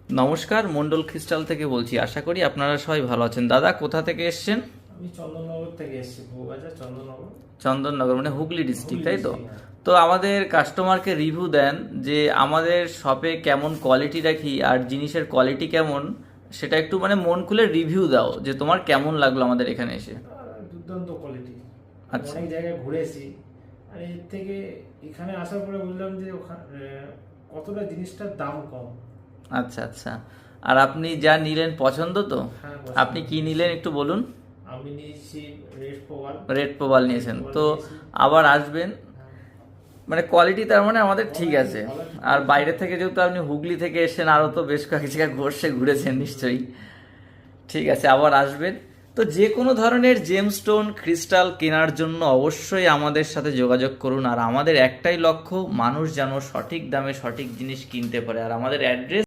নমস্কার, মন্ডল ক্রিস্টাল থেকে বলছি। আশা করি আপনারা সবাই ভালো আছেন। দাদা, কোথা থেকে এসেছেন? আমি চন্দননগর থেকে এসেছি, বউবাজার চন্দননগর। চন্দননগর মানে হুগলি ডিস্ট্রিক্ট, তাই তো? হুগলি district, তো আমাদের কাস্টমারকে রিভিউ দেন যে আমাদের শপে কেমন কোয়ালিটি রাখি আর জিনিসের কোয়ালিটি কেমন, সেটা একটু মানে মন খুলে রিভিউ দাও যে তোমার কেমন লাগলো আমাদের এখানে এসে। দুর্দান্ত কোয়ালিটি। আচ্ছা। অনেক জায়গায় ঘুরেছি, আর এর থেকে এখানে আসার পরে বুঝলাম যে কতটা জিনিসটার দাম কম। আচ্ছা আচ্ছা। আর আপনি যা নিলেন পছন্দ তো? হ্যাঁ, আপনি কি নিলেন একটু বলুন। আমি নিয়েছি রেড প্রবাল। রেড প্রবাল নিয়েছেন প্রবাল তো? নিয়েছি। আবার আসবেন? মানে কোয়ালিটি তার মানে আমাদের ঠিক আছে। আর বাইরে থেকে যেহেতু আপনি হুগলি থেকে এসেছেন, আরও তো বেশ কয়েক জায়গায় ঘুরেছেন নিশ্চয়ই। ঠিক আছে, আবার আসবেন। তো যে কোনো ধরনের জেমস্টোন ক্রিস্টাল কেনার জন্য অবশ্যই আমাদের সাথে যোগাযোগ করুন। আর আমাদের একটাই লক্ষ্য, মানুষ যেন সঠিক দামে সঠিক জিনিস কিনতে পারে। আর আমাদের অ্যাড্রেস